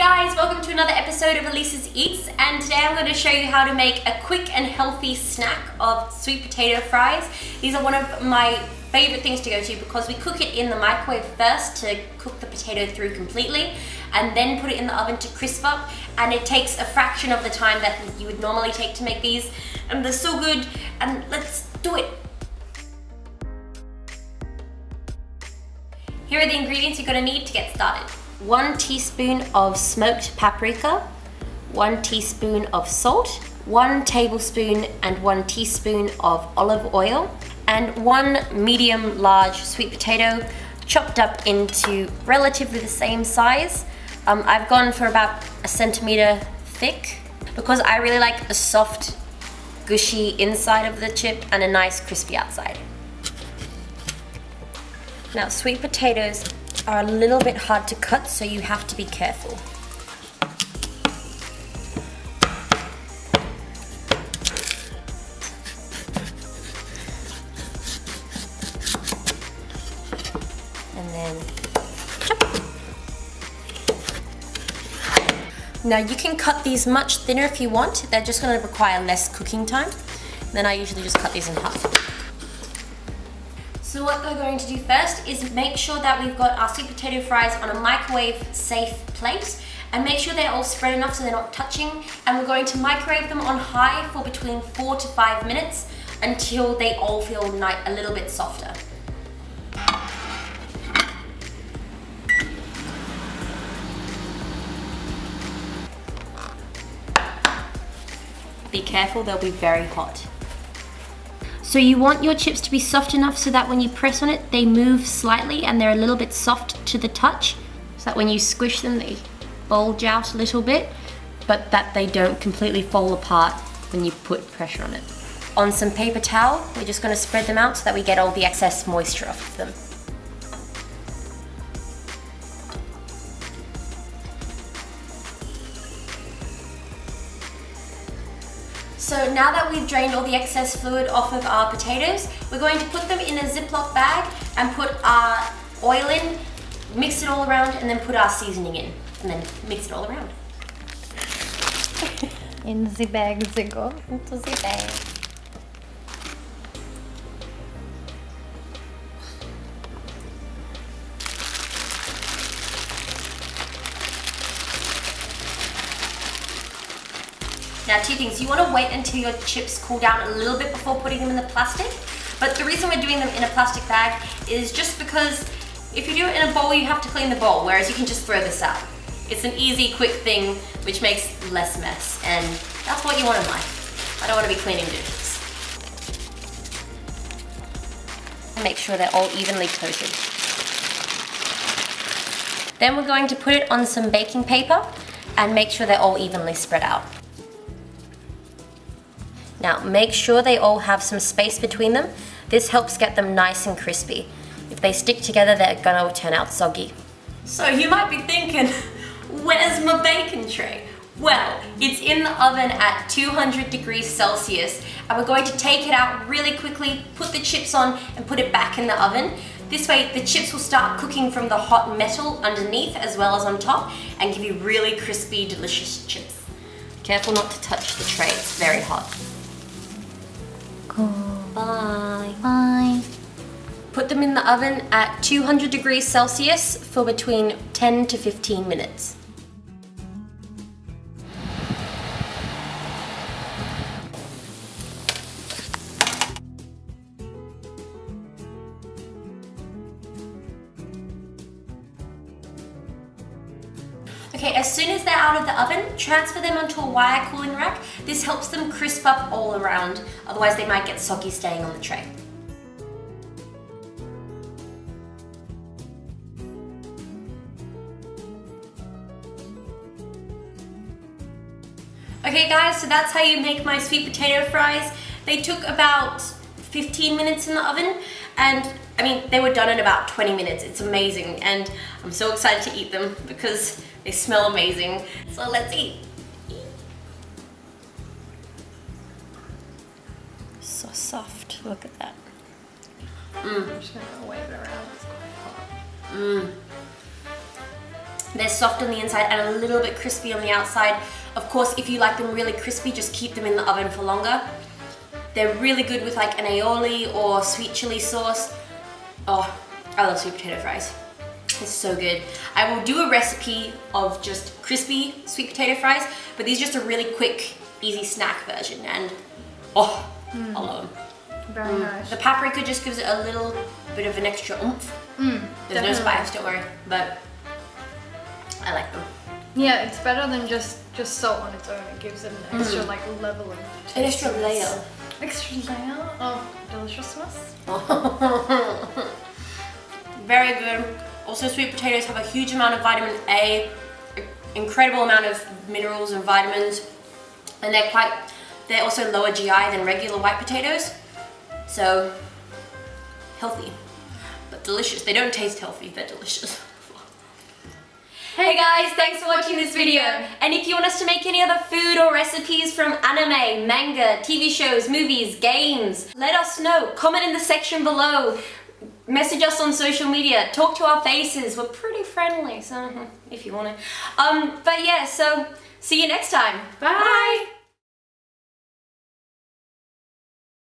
guys, welcome to another episode of Elise's Eats, and today I'm going to show you how to make a quick and healthy snack of sweet potato fries. These are one of my favorite things to go to because we cook it in the microwave first to cook the potato through completely and then put it in the oven to crisp up, and it takes a fraction of the time that you would normally take to make these, and they're so good. And let's do it. Here are the ingredients you're going to need to get started. 1 teaspoon of smoked paprika, 1 teaspoon of salt, 1 tablespoon and 1 teaspoon of olive oil, and 1 medium large sweet potato chopped up into relatively the same size. I've gone for about 1 centimeter thick because I really like a soft, gushy inside of the chip and a nice crispy outside. Now, sweet potatoes are a little bit hard to cut, so you have to be careful. And then chop. Now you can cut these much thinner if you want. They're just going to require less cooking time. Then I usually just cut these in half. So what we're going to do first is make sure that we've got our sweet potato fries on a microwave safe plate, and make sure they're all spread enough so they're not touching, and we're going to microwave them on high for between 4 to 5 minutes until they all feel a little bit softer. Be careful, they'll be very hot. So you want your chips to be soft enough so that when you press on it, they move slightly and they're a little bit soft to the touch, so that when you squish them, they bulge out a little bit, but that they don't completely fall apart when you put pressure on it. On some paper towel, we're just going to spread them out so that we get all the excess moisture off of them. So now that we've drained all the excess fluid off of our potatoes, we're going to put them in a Ziploc bag and put our oil in, mix it all around, and then put our seasoning in, and then mix it all around. In the bag, they go. Into the bag. Now, 2 things. You want to wait until your chips cool down a little bit before putting them in the plastic. But the reason we're doing them in a plastic bag is just because if you do it in a bowl, you have to clean the bowl, whereas you can just throw this out. It's an easy, quick thing which makes less mess, and that's what you want in life. I don't want to be cleaning dishes. Make sure they're all evenly coated. Then we're going to put it on some baking paper and make sure they're all evenly spread out. Now, make sure they all have some space between them. This helps get them nice and crispy. If they stick together, they're gonna turn out soggy. So you might be thinking, where's my baking tray? Well, it's in the oven at 200 degrees Celsius, and we're going to take it out really quickly, put the chips on, and put it back in the oven. This way, the chips will start cooking from the hot metal underneath as well as on top, and give you really crispy, delicious chips. Careful not to touch the tray, it's very hot. Bye. Bye. Put them in the oven at 200 degrees Celsius for between 10 to 15 minutes. Okay, as soon as they're out of the oven, transfer them onto a wire cooling rack. This helps them crisp up all around, otherwise they might get soggy staying on the tray. Okay guys, so that's how you make my sweet potato fries. They took about 15 minutes in the oven, and I mean, they were done in about 20 minutes. It's amazing, and I'm so excited to eat them because they smell amazing. So let's eat. So soft, look at that. I'm just gonna wave it around. They're soft on the inside and a little bit crispy on the outside. Of course, if you like them really crispy, just keep them in the oven for longer. They're really good with like an aioli or sweet chili sauce. Oh, I love sweet potato fries. It's so good. I will do a recipe of just crispy sweet potato fries, but these are just a really quick, easy snack version, and oh, I love them. Very nice. The paprika just gives it a little bit of an extra oomph. There's no spice, don't worry, but I like them. Yeah, it's better than just salt on its own. It gives it an extra like level of taste. An extra layer. Extra layer of deliciousness. Very good. Also, sweet potatoes have a huge amount of vitamin A, incredible amount of minerals and vitamins, and they're also lower GI than regular white potatoes. So, healthy, but delicious. They don't taste healthy, they're delicious. Hey guys, thanks for watching this video. And if you want us to make any other food or recipes from anime, manga, TV shows, movies, games, let us know. Comment in the section below. Message us on social media. Talk to our faces. We're pretty friendly, so if you want to. But yeah, so see you next time. Bye.